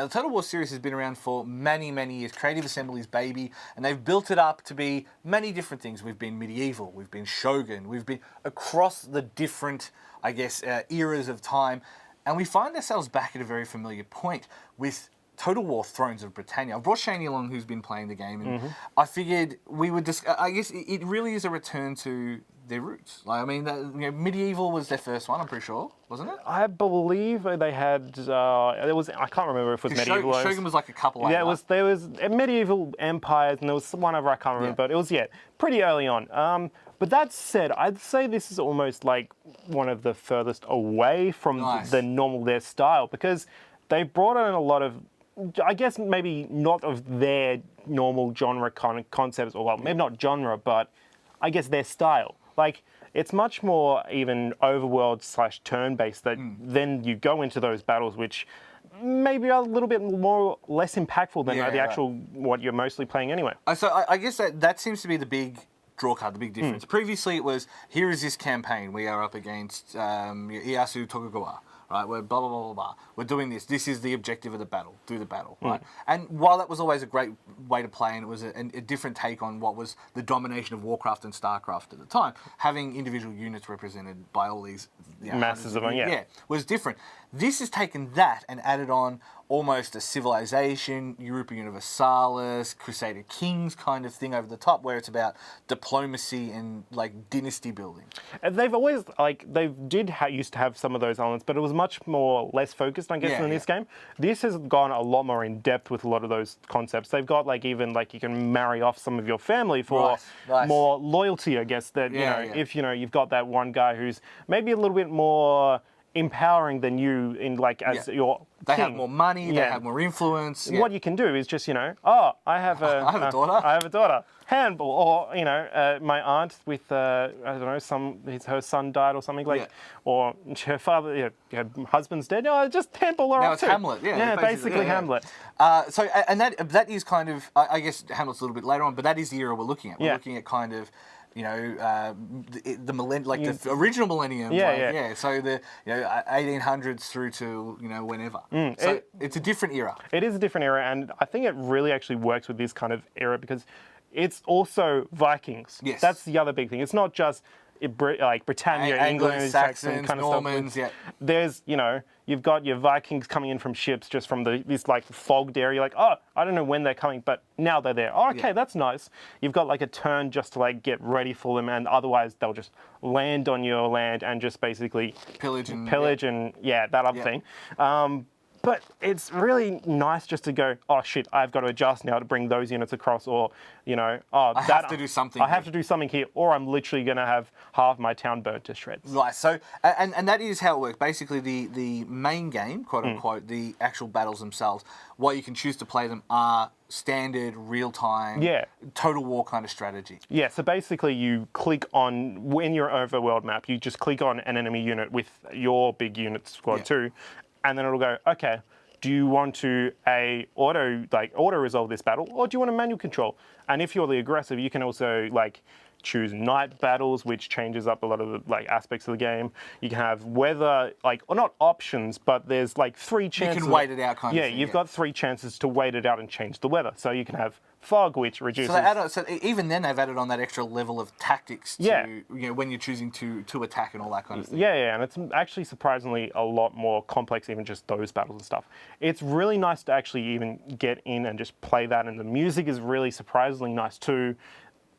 Now, the Total War series has been around for many, many years. Creative Assembly's baby, and they've built it up to be many different things. We've been medieval, we've been Shogun, we've been across the different, I guess, eras of time, and we find ourselves back at a very familiar point with Total War Thrones of Britannia. I've brought Shaney along, who's been playing the game, and I figured we would discuss. I guess it really is a return to their roots. Like, I mean, medieval was their first one. I'm pretty sure, wasn't it? I believe they had. It was. I can't remember if it was medieval. Shogun was like a couple. Yeah, there was medieval empires, and there was one other I can't remember, but it was pretty early on. But that said, I'd say this is almost like one of the furthest away from the normal their style, because they've brought in a lot of, I guess maybe not of their normal genre concepts, or well, maybe not genre, but I guess their style. Like, it's much more even overworld / turn-based that then you go into those battles, which maybe are a little bit less impactful than the actual what you're mostly playing anyway. So I guess that seems to be the big draw card, the big difference. Previously it was, here is this campaign, we are up against Ieyasu Tokugawa. Right, we're blah, blah, blah, blah, blah. We're doing this. This is the objective of the battle. Do the battle, right? And while that was always a great way to play, and it was a different take on what was the domination of Warcraft and Starcraft at the time, having individual units represented by all these masses of them, was different. This has taken that and added on almost a civilization, Europa Universalis, Crusader Kings kind of thing over the top, where it's about diplomacy and like dynasty building. And they've always used to have some of those elements, but it was much more less focused, I guess, in this game. This has gone a lot more in depth with a lot of those concepts. They've got even you can marry off some of your family for more loyalty, I guess. That if you've got that one guy who's maybe a little bit more empowering than you in as your they king. have more money, they have more influence. What you can do is just I have a daughter. I have a daughter. Handball, or my aunt with I don't know, her son died or something or her father, her husband's dead. No, just handball her now off it's too. Hamlet, basically Hamlet. So and that is kind of, I guess Hamlet's a little bit later on, but that is the era we're looking at. We're looking at kind of, the millennium, the original millennium. So the 1800s through to whenever. So it's a different era. It is a different era, and I think it really actually works with this kind of era because it's also Vikings. Yes, that's the other big thing. It's not just Britannia, England, Saxons, kind of Normans. stuff. There's you've got your Vikings coming in from ships just from this fogged area. I don't know when they're coming, but now they're there. Oh, okay, that's nice. You've got a turn just to get ready for them, and otherwise they'll just land on your land and just basically pillage and that other thing. But it's really nice just to go, oh shit, I've got to adjust now to bring those units across, or I have to do something. I have to do something here, or I'm literally going to have half my town burnt to shreds. Right. So, and that is how it works. Basically, the main game, quote unquote, the actual battles themselves, what you can choose to play them are standard, real-time, Total War kind of strategy. Yeah. So basically, you click on when you're overworld map, you just click on an enemy unit with your big unit squad too. And then it'll go, okay, do you want to auto resolve this battle, or do you want a manual control? And if you're the aggressive, you can also choose night battles, which changes up a lot of the aspects of the game. You can have weather, or not options, but there's 3 chances. You can wait it out kind of thing. You've got 3 chances to wait it out and change the weather. So you can have fog, which reduces. So even then they've added on that extra level of tactics to when you're choosing to attack and all that kind of thing. And it's actually surprisingly a lot more complex, even just those battles and stuff. It's really nice to actually even get in and just play that, and the music is really surprisingly nice too.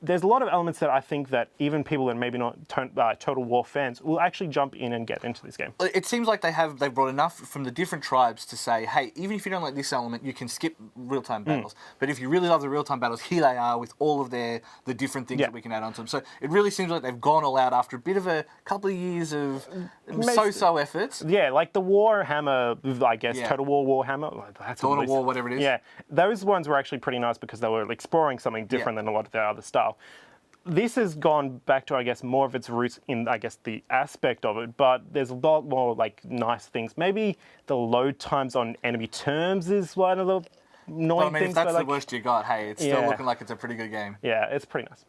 There's a lot of elements that I think that even people that maybe not Total War fans will actually jump in and get into this game. It seems like they've brought enough from the different tribes to say, hey, even if you don't like this element, you can skip real-time battles. But if you really love the real-time battles, here they are with all of the different things that we can add onto them. So it really seems like they've gone all out after a bit of a couple of years of so-so efforts. Yeah, like the Warhammer, I guess, Total War Warhammer. Total War, whatever it is. Yeah, those ones were actually pretty nice because they were exploring something different than a lot of their other stuff. This has gone back to, I guess, more of its roots in, I guess, the aspect of it, but there's a lot more, nice things. Maybe the load times on enemy terms is one of the annoying things. If that's the worst you got, hey, it's still looking like it's a pretty good game. Yeah, it's pretty nice.